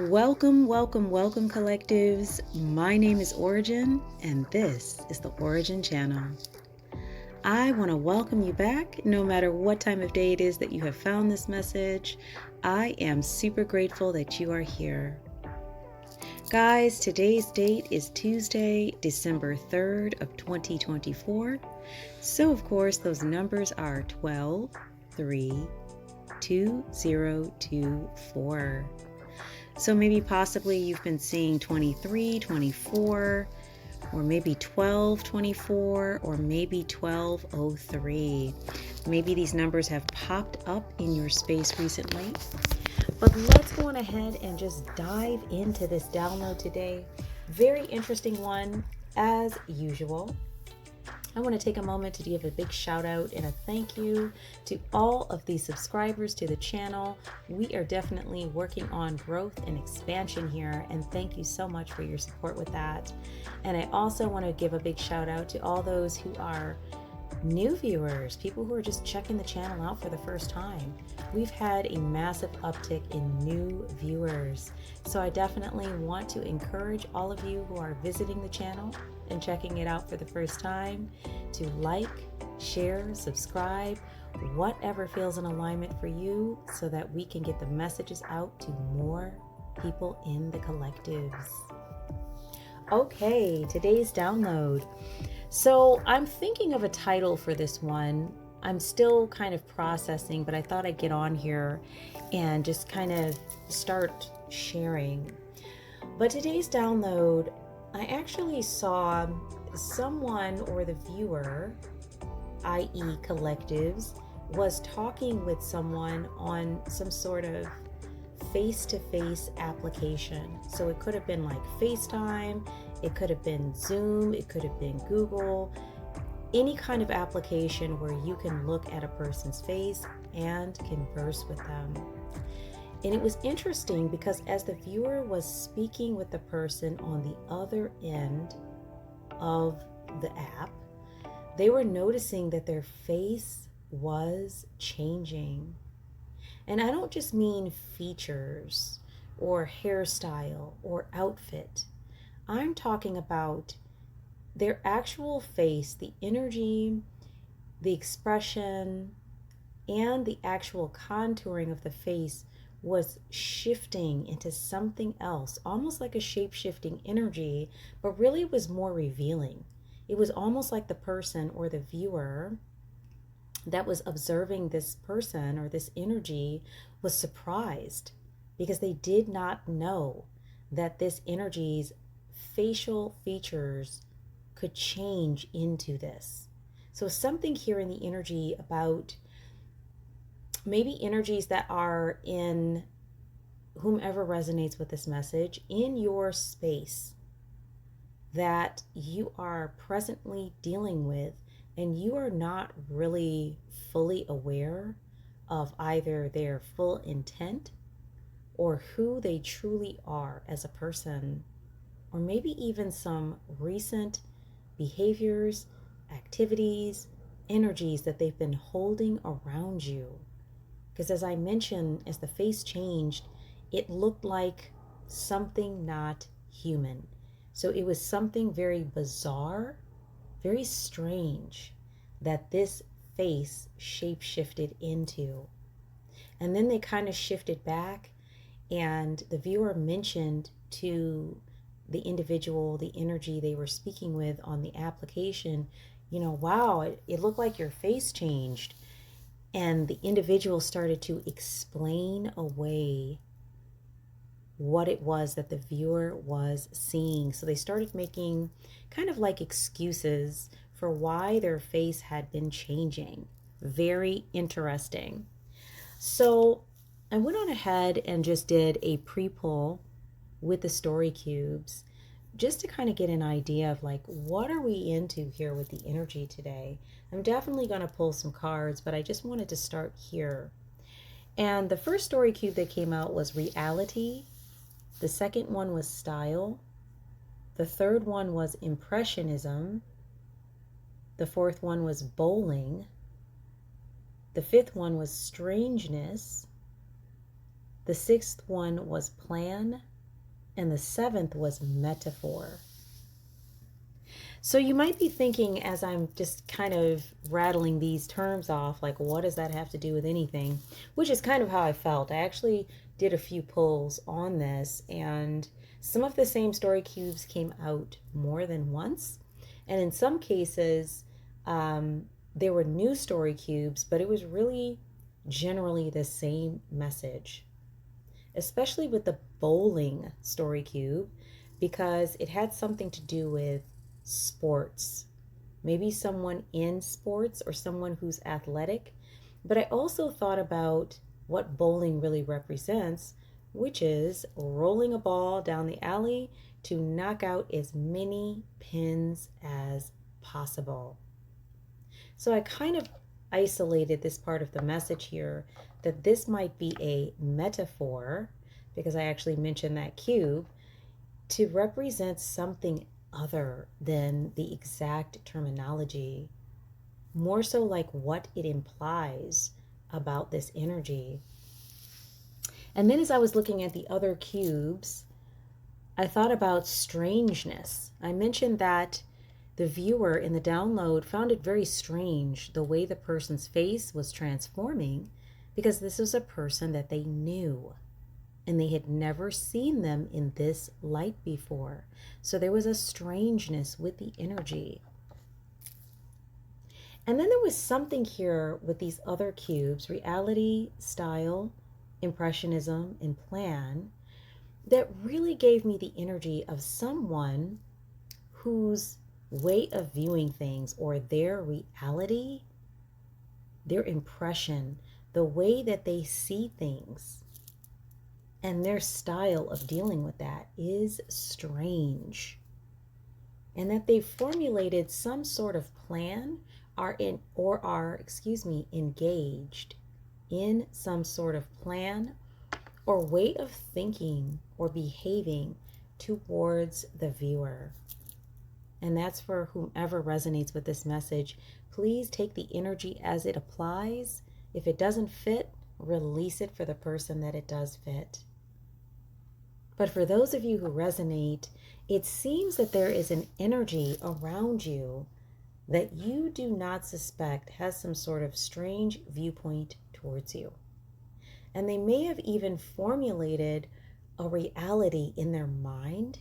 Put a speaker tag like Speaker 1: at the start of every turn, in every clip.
Speaker 1: Welcome, collectives. My name is Ora-gen, and this is the Ora-gen Channel. I want to welcome you back, no matter what time of day it is that you have found this message. I am super grateful that you are here. Guys, today's date is Tuesday, December 3rd of 2024. So, of course, those numbers are 12, 3, 2, 0, 2, 4. So maybe possibly you've been seeing 23, 24, or maybe 1224, or maybe 1203. Maybe these numbers have popped up in your space recently. But let's go on ahead and just dive into this download today. Very interesting one, as usual. I want to take a moment to give a big shout out and a thank you to all of the subscribers to the channel. We are definitely working on growth and expansion here, and thank you so much for your support with that. And I also want to give a big shout out to all those who are new viewers, people who are just checking the channel out for the first time. We've had a massive uptick in new viewers. So I definitely want to encourage all of you who are visiting the channel and checking it out for the first time to like, share, subscribe, whatever feels in alignment for you, so that we can get the messages out to more people in the collectives. Okay, today's download. So I'm thinking of a title for this one. I'm still kind of processing, but I thought I'd get on here and just kind of start sharing. But today's download, I actually saw someone, or the viewer, i.e. collectives, was talking with someone on some sort of face-to-face application. So it could have been like FaceTime, it could have been Zoom, it could have been Google, any kind of application where you can look at a person's face and converse with them. And it was interesting because as the viewer was speaking with the person on the other end of the app, they were noticing that their face was changing. And I don't just mean features or hairstyle or outfit. I'm talking about their actual face, the energy, the expression, and the actual contouring of the face was shifting into something else, almost like a shape-shifting energy, but really it was more revealing. It was almost like the person or the viewer that was observing this person or this energy was surprised because they did not know that this energy's facial features could change into this. So something here in the energy about maybe energies that are in whomever resonates with this message in your space that you are presently dealing with, and you are not really fully aware of either their full intent or who they truly are as a person, or maybe even some recent behaviors, activities, energies that they've been holding around you. Because as I mentioned, as the face changed, it looked like something not human. So it was something very bizarre, very strange that this face shape-shifted into. And then they kind of shifted back, and the viewer mentioned to the individual, the energy they were speaking with on the application, wow, it looked like your face changed. And the individual started to explain away what it was that the viewer was seeing. So they started making kind of like excuses for why their face had been changing. Very interesting. So I went on ahead and just did a pre-pull with the story cubes just to kind of get an idea of like, what are we into here with the energy today? I'm definitely going to pull some cards, but I just wanted to start here. And the first story cube that came out was reality. The second one was style. The third one was impressionism. The fourth one was bowling. The fifth one was strangeness. The sixth one was plan. and the 7th was metaphor. So you might be thinking, as I'm just kind of rattling these terms off, like, what does that have to do with anything? Which is kind of how I felt. I actually did a few pulls on this, and some of the same story cubes came out more than once. And in some cases, there were new story cubes, but it was really generally the same message, especially with the bowling story cube, because it had something to do with sports, maybe someone in sports or someone who's athletic. But I also thought about what bowling really represents, which is rolling a ball down the alley to knock out as many pins as possible. So I kind of isolated this part of the message here, that this might be a metaphor, because I actually mentioned that cube, to represent something other than the exact terminology, more so like what it implies about this energy. And then as I was looking at the other cubes, I thought about strangeness. I mentioned that the viewer in the download found it very strange the way the person's face was transforming, because this was a person that they knew and they had never seen them in this light before. So there was a strangeness with the energy. And then there was something here with these other cubes, reality, style, impressionism, and plan, that really gave me the energy of someone whose way of viewing things, or their reality, their impression, the way that they see things, and their style of dealing with that is strange. And that they formulated some sort of plan, are engaged in some sort of plan or way of thinking or behaving towards the viewer. And that's for whomever resonates with this message. Please take the energy as it applies. If it doesn't fit, release it for the person that it does fit. But for those of you who resonate, it seems that there is an energy around you that you do not suspect has some sort of strange viewpoint towards you. And they may have even formulated a reality in their mind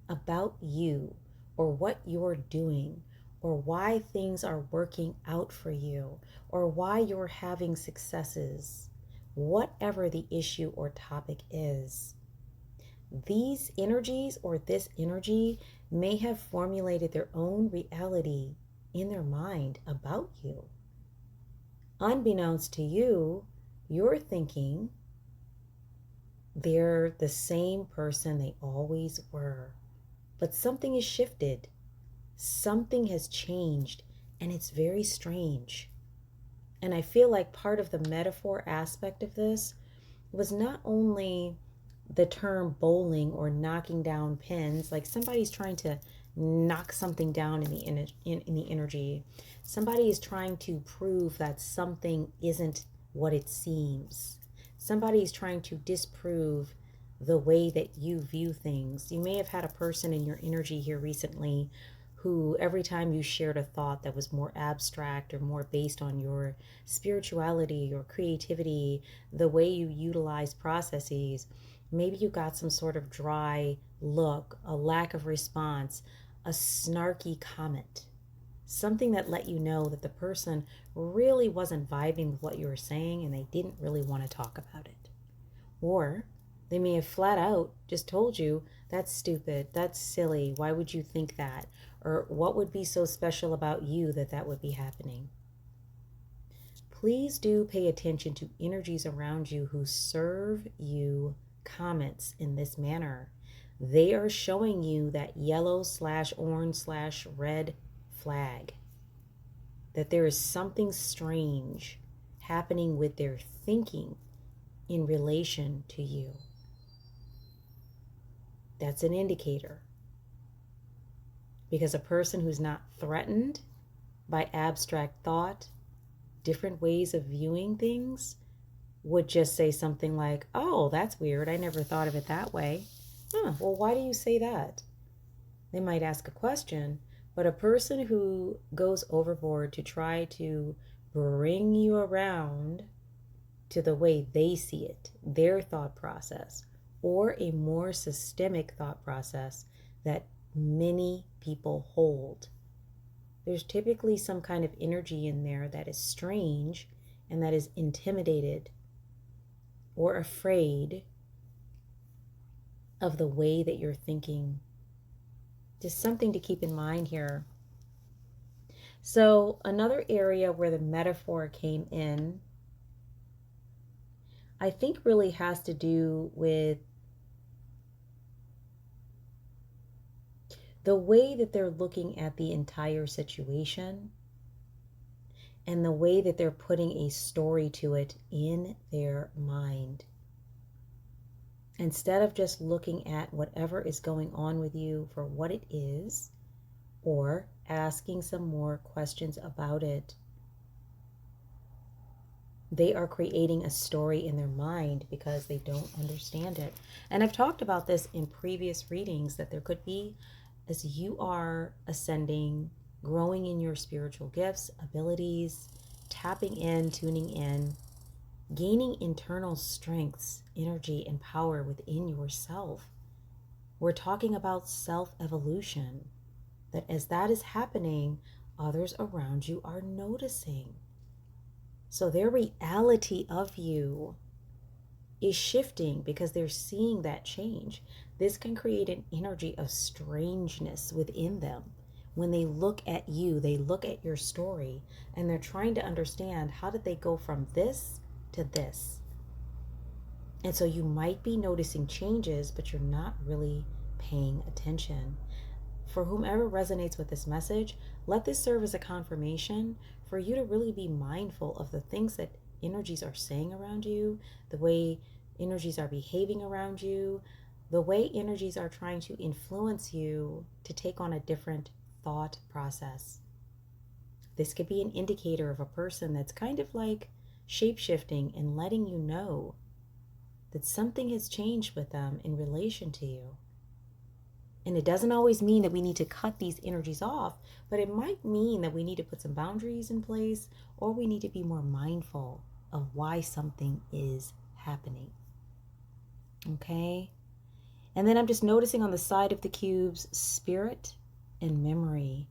Speaker 1: about you, or what you're doing, or why things are working out for you, or why you're having successes, whatever the issue or topic is. These energies, or this energy, may have formulated their own reality in their mind about you. Unbeknownst to you, you're thinking they're the same person they always were. But something has shifted. Something has changed, and it's very strange. And I feel like part of the metaphor aspect of this was not only the term bowling or knocking down pins, like somebody's trying to knock something down in the energy. Somebody is trying to prove that something isn't what it seems. Somebody is trying to disprove the way that you view things. You may have had a person in your energy here recently who, every time you shared a thought that was more abstract or more based on your spirituality, your creativity, the way you utilize processes, maybe you got some sort of dry look, a lack of response, a snarky comment, something that let you know that the person really wasn't vibing with what you were saying and they didn't really want to talk about it. Or they may have flat out just told you, that's stupid, that's silly, why would you think that? Or what would be so special about you that that would be happening? Please do pay attention to energies around you who serve you comments in this manner. They are showing you that yellow/orange/red flag, that there is something strange happening with their thinking in relation to you. That's an indicator. Because a person who's not threatened by abstract thought, different ways of viewing things, would just say something like, oh, that's weird, I never thought of it that way. Well, why do you say that? They might ask a question, but a person who goes overboard to try to bring you around to the way they see it, their thought process, or a more systemic thought process that many people hold. There's typically some kind of energy in there that is strange and that is intimidated or afraid of the way that you're thinking. Just something to keep in mind here. So another area where the metaphor came in, I think really has to do with the way that they're looking at the entire situation and the way that they're putting a story to it in their mind. Instead of just looking at whatever is going on with you for what it is, or asking some more questions about it, they are creating a story in their mind because they don't understand it. And I've talked about this in previous readings, that there could be, as you are ascending, growing in your spiritual gifts, abilities, tapping in, tuning in, gaining internal strengths, energy, and power within yourself. We're talking about self-evolution, that as that is happening, others around you are noticing. So their reality of you is shifting because they're seeing that change. This can create an energy of strangeness within them. When they look at you, they look at your story, and they're trying to understand, how did they go from this to this? And so you might be noticing changes, but you're not really paying attention. For whomever resonates with this message, let this serve as a confirmation for you to really be mindful of the things that energies are saying around you, the way energies are behaving around you, the way energies are trying to influence you to take on a different thought process. This could be an indicator of a person that's kind of like shape-shifting and letting you know that something has changed with them in relation to you. And it doesn't always mean that we need to cut these energies off, but it might mean that we need to put some boundaries in place, or we need to be more mindful of why something is happening. Okay? And then I'm just noticing on the side of the cubes, spirit and memory.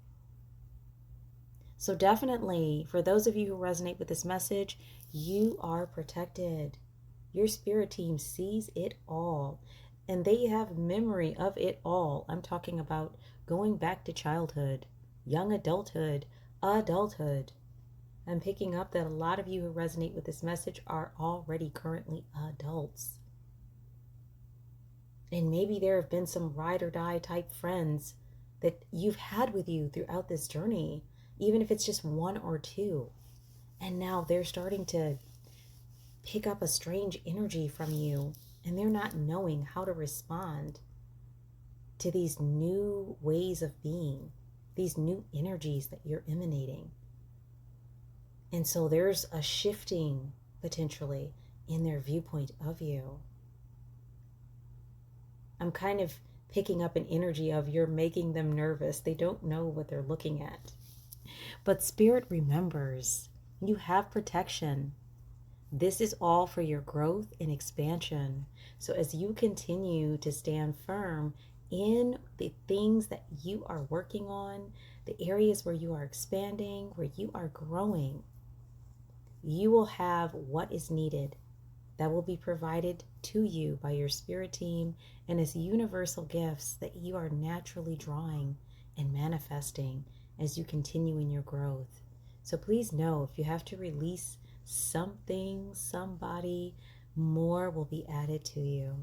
Speaker 1: So definitely, for those of you who resonate with this message, you are protected. Your spirit team sees it all, and they have memory of it all. I'm talking about going back to childhood, young adulthood, adulthood. I'm picking up that a lot of you who resonate with this message are already currently adults. And maybe there have been some ride or die type friends that you've had with you throughout this journey, even if it's just one or two. And now they're starting to pick up a strange energy from you, and they're not knowing how to respond to these new ways of being, these new energies that you're emanating. And so there's a shifting potentially in their viewpoint of you. I'm kind of picking up an energy of you're making them nervous. They don't know what they're looking at. But Spirit remembers you have protection. This is all for your growth and expansion. So as you continue to stand firm in the things that you are working on, the areas where you are expanding, where you are growing, you will have what is needed that will be provided to you by your spirit team and as universal gifts that you are naturally drawing and manifesting as you continue in your growth. So please know, if you have to release something, somebody, more will be added to you.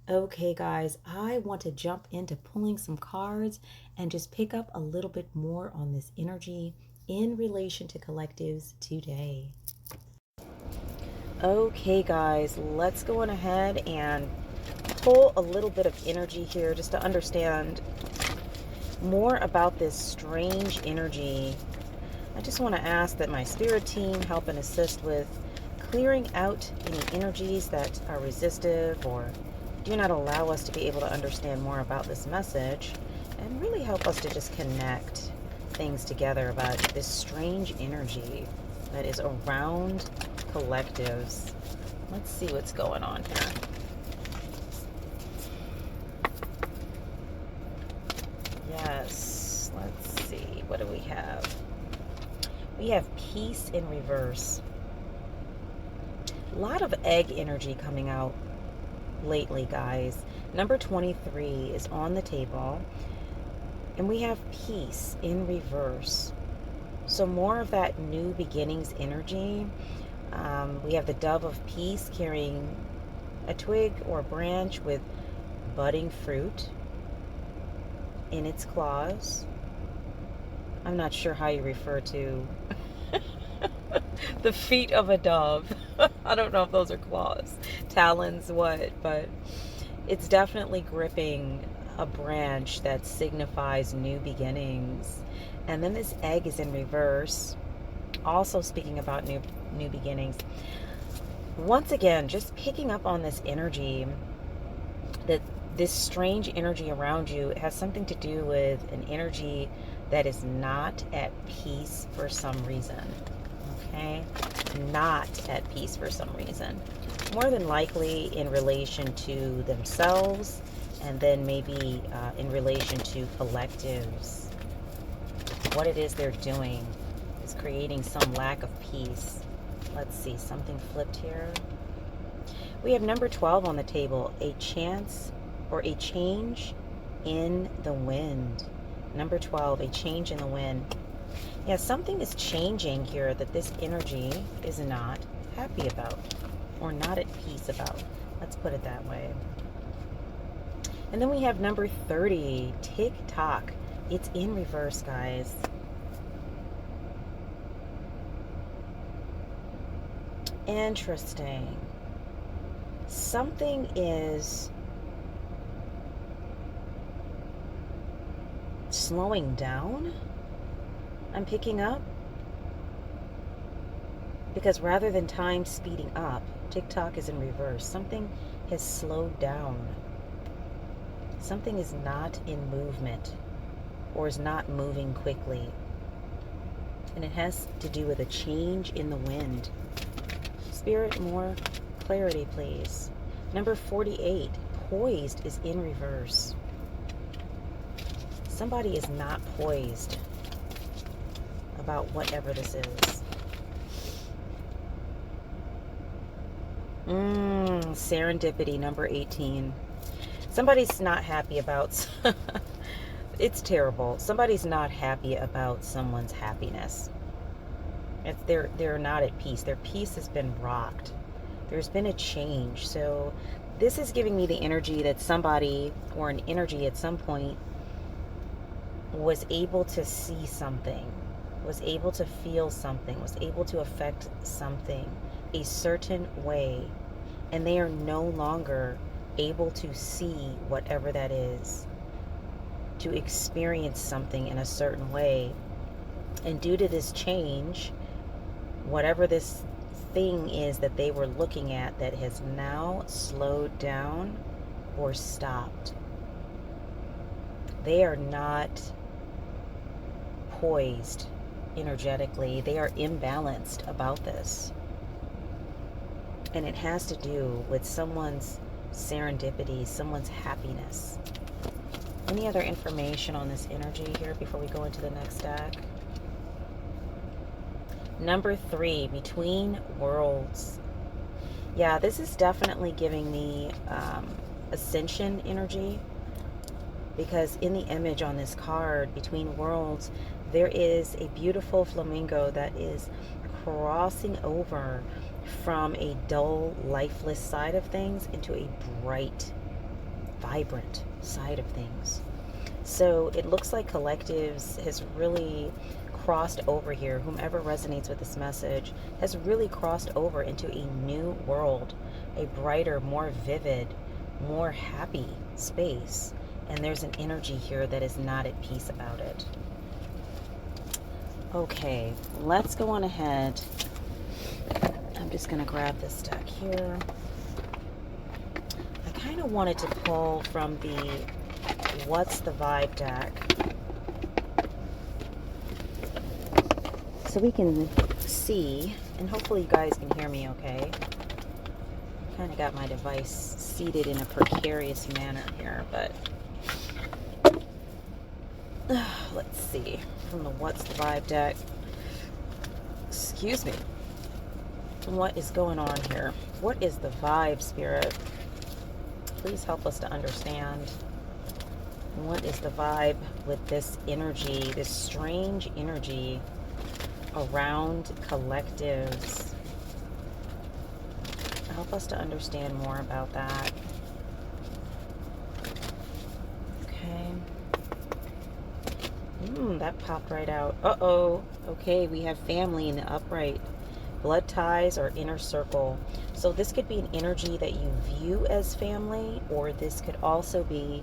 Speaker 1: Okay, guys, I want to jump into pulling some cards and just pick up a little bit more on this energy in relation to collectives today. Okay, guys, let's go on ahead and pull a little bit of energy here just to understand more about this strange energy. I just want to ask that my spirit team help and assist with clearing out any energies that are resistive or do not allow us to be able to understand more about this message and really help us to just connect things together about this strange energy that is around collectives. Let's see what's going on here. Yes, let's see. What do we have? We have peace in reverse. A lot of egg energy coming out lately, guys. Number 23 is on the table. And we have peace in reverse. So more of that new beginnings energy. We have the dove of peace carrying a twig or a branch with budding fruit in its claws. I'm not sure how you refer to the feet of a dove. I don't know if those are claws, talons, what, but it's definitely gripping a branch that signifies new beginnings. And then this egg is in reverse, also speaking about new beginnings. Once again, just picking up on this energy, that this strange energy around you has something to do with an energy that is not at peace for some reason. Okay? Not at peace for some reason. More than likely in relation to themselves, and then maybe in relation to collectives. What it is they're doing is creating some lack of peace. Let's see, something flipped here. We have number 12 on the table, a chance or a change in the wind. Number 12, a change in the wind. Yeah, something is changing here that this energy is not happy about or not at peace about. Let's put it that way. And then we have number 30, tick-tock. It's in reverse, guys. Interesting. Something is slowing down, I'm picking up. Because rather than time speeding up, tick-tock is in reverse. Something has slowed down. Something is not in movement or is not moving quickly. And it has to do with a change in the wind. Spirit, more clarity, please. Number 48, poised, is in reverse. Somebody is not poised about whatever this is. Serendipity, number 18. Somebody's not happy about... It's terrible. Somebody's not happy about someone's happiness. They're not at peace. Their peace has been rocked. There's been a change. So this is giving me the energy that somebody, or an energy at some point, was able to see something, was able to feel something, was able to affect something a certain way, and they are no longer able to see whatever that is, to experience something in a certain way. And due to this change, whatever this thing is that they were looking at, that has now slowed down or stopped. They are not poised energetically. They are imbalanced about this. And it has to do with someone's serendipity, someone's happiness. Any other information on this energy here before we go into the next deck? Number 3, between worlds. Yeah, this is definitely giving me ascension energy, because in the image on this card, between worlds, there is a beautiful flamingo that is crossing over from a dull, lifeless side of things into a bright, vibrant side of things. So it looks like collectives has really crossed over here. Whomever resonates with this message has really crossed over into a new world, a brighter, more vivid, more happy space. And there's an energy here that is not at peace about it. Okay, let's go on ahead. I'm just going to grab this deck here. I kind kind of wanted to pull from the What's the Vibe deck, so we can see, and hopefully you guys can hear me okay. Kind of got my device seated in a precarious manner here, but let's see, from the What's the Vibe deck. Excuse me. What is going on here? What is the vibe, Spirit? Please help us to understand. What is the vibe with this energy, this strange energy around collectives? Help us to understand more about that. Okay. That popped right out. Uh-oh. Okay, we have family in the upright. Blood ties or inner circle. So this could be an energy that you view as family, or this could also be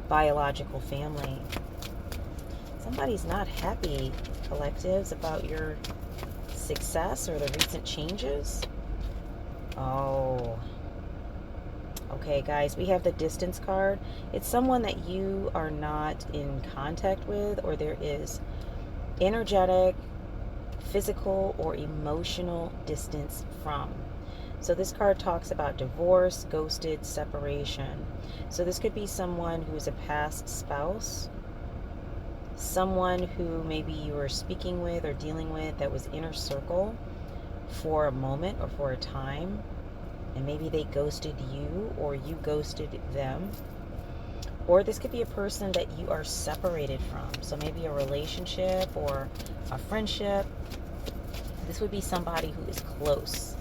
Speaker 1: biological family. Somebody's not happy, collectives, about your success or the recent changes. Oh. Okay, guys, we have the distance card. It's someone that you are not in contact with, or there is energetic, physical, or emotional distance from. So this card talks about divorce, ghosted, separation. So this could be someone who is a past spouse, someone who maybe you were speaking with or dealing with that was inner circle for a moment or for a time, and maybe they ghosted you or you ghosted them. Or this could be a person that you are separated from. So maybe a relationship or a friendship. This would be somebody who is close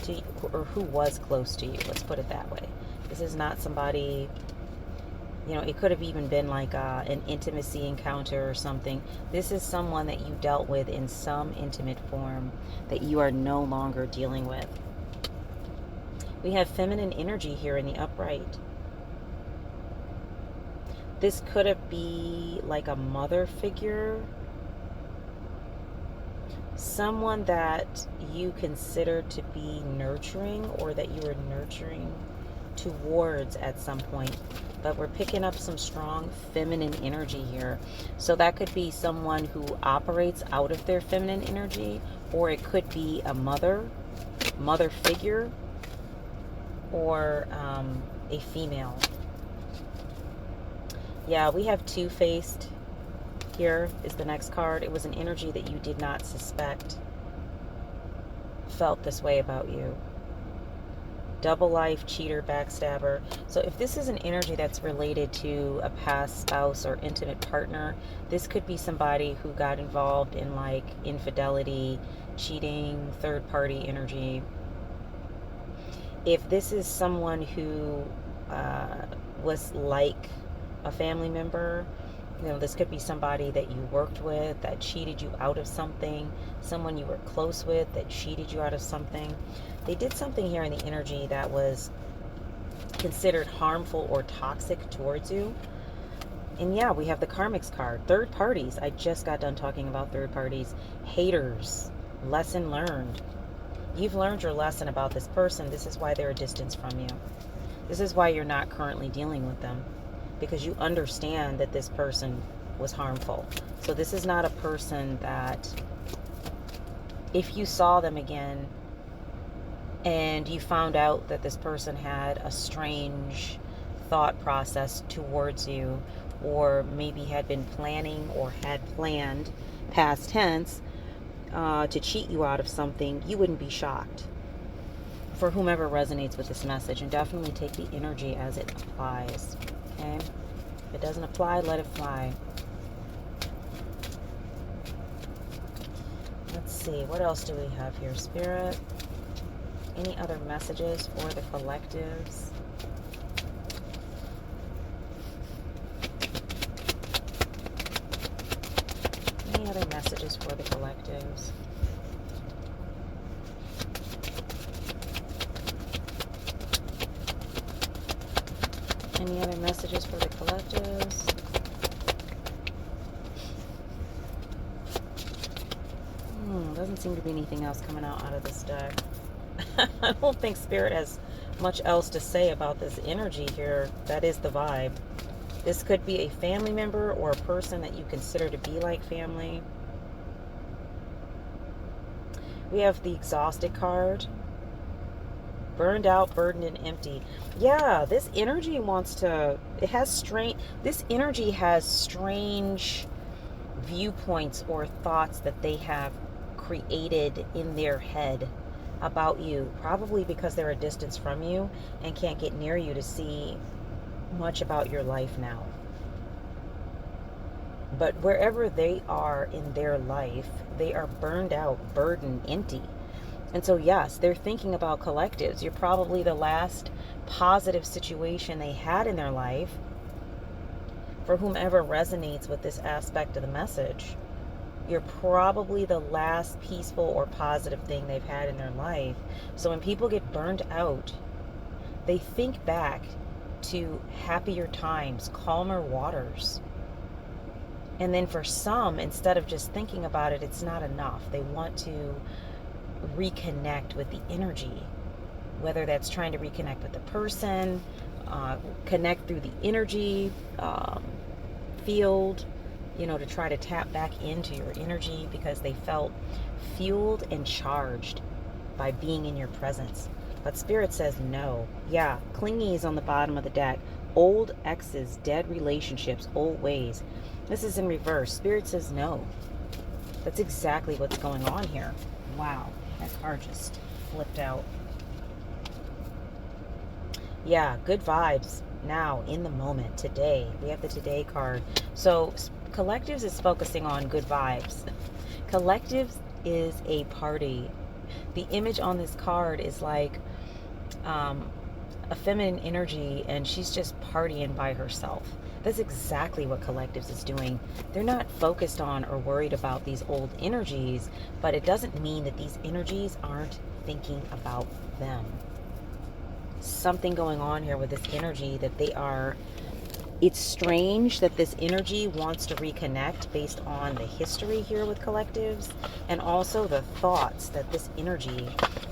Speaker 1: to you, or who was close to you. Let's put it that way. This is not somebody, it could have even been like an intimacy encounter or something. This is someone that you dealt with in some intimate form that you are no longer dealing with. We have feminine energy here in the upright. This could have be like a mother figure, someone that you consider to be nurturing, or that you are nurturing towards at some point. But we're picking up some strong feminine energy here. So that could be someone who operates out of their feminine energy, or it could be a mother figure, or a female. Yeah, we have two-faced. Here is the next card. It was an energy that you did not suspect felt this way about you. Double life, cheater, backstabber. So if this is an energy that's related to a past spouse or intimate partner, this could be somebody who got involved in like infidelity, cheating, third party energy. If this is someone who was like a family member, this could be somebody that you worked with that cheated you out of something, someone you were close with that cheated you out of something. They did something here in the energy that was considered harmful or toxic towards you. And yeah, we have the karmics card. Third parties. I just got done talking about third parties. Haters. Lesson learned. You've learned your lesson about this person. This is why they're a distance from you. This is why you're not currently dealing with them, because you understand that this person was harmful. So this is not a person that, if you saw them again and you found out that this person had a strange thought process towards you, or maybe had been planning or had planned, past tense, to cheat you out of something, you wouldn't be shocked. For whomever resonates with this message, and definitely take the energy as it applies. Okay? If it doesn't apply, let it fly. Let's see, what else do we have here, Spirit? Any other messages for the collectives? Any other messages for the collectives? Any other messages for the collectives? Doesn't seem to be anything else coming out of this deck. I don't think Spirit has much else to say about this energy here. That is the vibe. This could be a family member or a person that you consider to be like family. We have the exhausted card. Burned out, burdened, and empty. Yeah, this energy wants to, this energy has strange viewpoints or thoughts that they have created in their head about you, probably because they're a distance from you and can't get near you to see much about your life now. But wherever they are in their life, they are burned out, burdened, empty. And so, yes, they're thinking about collectives. You're probably the last positive situation they had in their life. For whomever resonates with this aspect of the message, you're probably the last peaceful or positive thing they've had in their life. So when people get burned out, they think back to happier times, calmer waters. And then for some, instead of just thinking about it, it's not enough. They want to reconnect with the energy, whether that's trying to reconnect with the person, connect through the energy field, to try to tap back into your energy because they felt fueled and charged by being in your presence. But Spirit says no. Yeah, clingy is on the bottom of the deck. Old exes, dead relationships, old ways. This is in reverse. Spirit says no. That's exactly what's going on here. Wow, that card just flipped out. Yeah, good vibes now, in the moment, today. We have the today card. So collectives is focusing on good vibes. Collectives is a party. The image on this card is like a feminine energy, and she's just partying by herself. That's exactly what collectives is doing. They're not focused on or worried about these old energies, but it doesn't mean that these energies aren't thinking about them. Something going on here with this energy that it's strange that this energy wants to reconnect based on the history here with collectives, and also the thoughts that this energy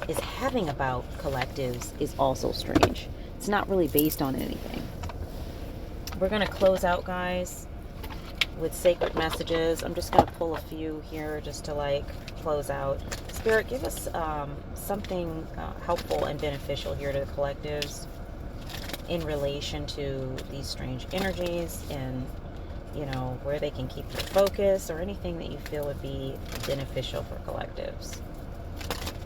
Speaker 1: is having about collectives is also strange. It's not really based on anything. We're going to close out, guys, with sacred messages. I'm just going to pull a few here just to close out. Spirit, give us something helpful and beneficial here to the collectives in relation to these strange energies, and where they can keep their focus, or anything that you feel would be beneficial for collectives.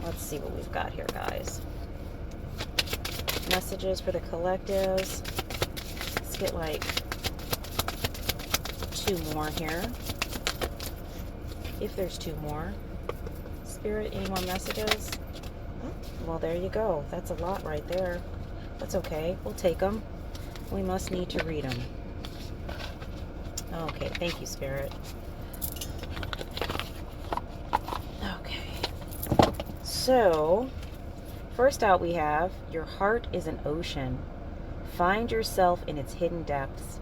Speaker 1: Let's see what we've got here, guys. Messages for the collectives. Let's get two more here, if there's two more. Spirit, any more messages? Well, there you go. That's a lot right there. That's okay. We'll take them. We must need to read them. Okay, thank you, Spirit. Okay. So, first out we have, your heart is an ocean. Find yourself in its hidden depths.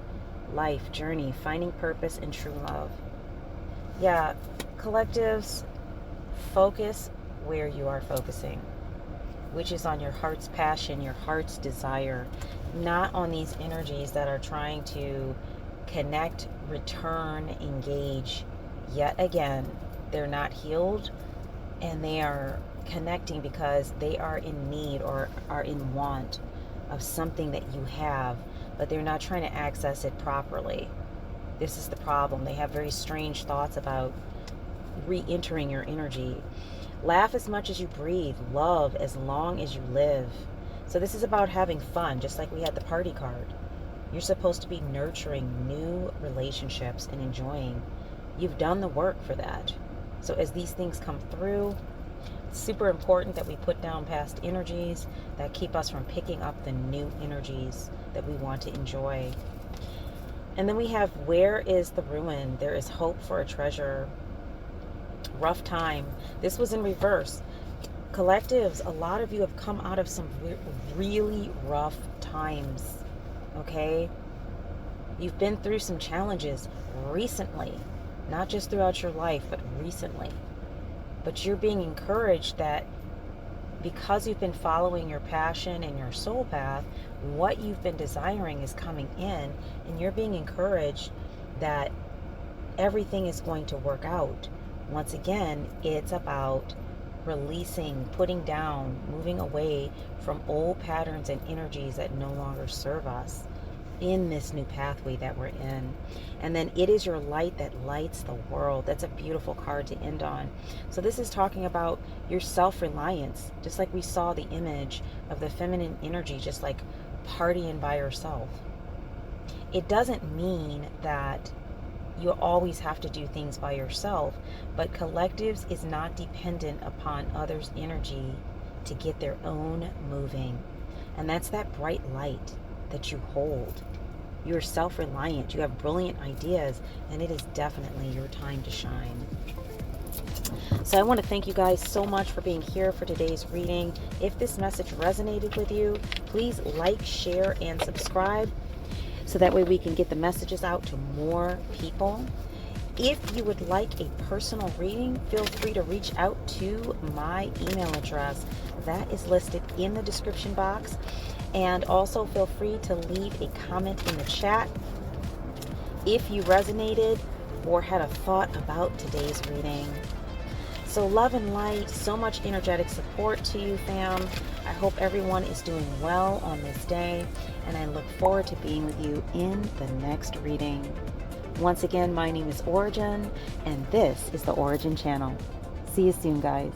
Speaker 1: Life, journey, finding purpose and true love. Yeah, collectives, focus where you are focusing, which is on your heart's passion, your heart's desire, not on these energies that are trying to connect, return, engage. Yet again, they're not healed, and they are connecting because they are in need or are in want of something that you have, but they're not trying to access it properly. This is the problem. They have very strange thoughts about re-entering your energy. Laugh as much as you breathe. Love as long as you live. So this is about having fun, just like we had the party card. You're supposed to be nurturing new relationships and enjoying. You've done the work for that. So as these things come through, it's super important that we put down past energies that keep us from picking up the new energies that we want to enjoy. And then we have, where is the ruin? There is hope for a treasure. Rough time. This was in reverse. Collectives, a lot of you have come out of some really rough times. Okay? You've been through some challenges recently. Not just throughout your life, but recently. But you're being encouraged that because you've been following your passion and your soul path, what you've been desiring is coming in, and you're being encouraged that everything is going to work out. Once again, it's about releasing, putting down, moving away from old patterns and energies that no longer serve us in this new pathway that we're in. And then it is your light that lights the world. That's a beautiful card to end on. So this is talking about your self-reliance, just like we saw the image of the feminine energy, just like partying by herself. It doesn't mean that you always have to do things by yourself, but collectives is not dependent upon others' energy to get their own moving. And that's that bright light that you hold. You're self-reliant, you have brilliant ideas, and it is definitely your time to shine. So I want to thank you guys so much for being here for today's reading. If this message resonated with you, please like, share, and subscribe, so that way we can get the messages out to more people. If you would like a personal reading, feel free to reach out to my email address. That is listed in the description box. And also feel free to leave a comment in the chat if you resonated or had a thought about today's reading. So love and light, so much energetic support to you, fam. I hope everyone is doing well on this day, and I look forward to being with you in the next reading. Once again, my name is Ora-gen, and this is the Ora-gen Channel. See you soon, guys.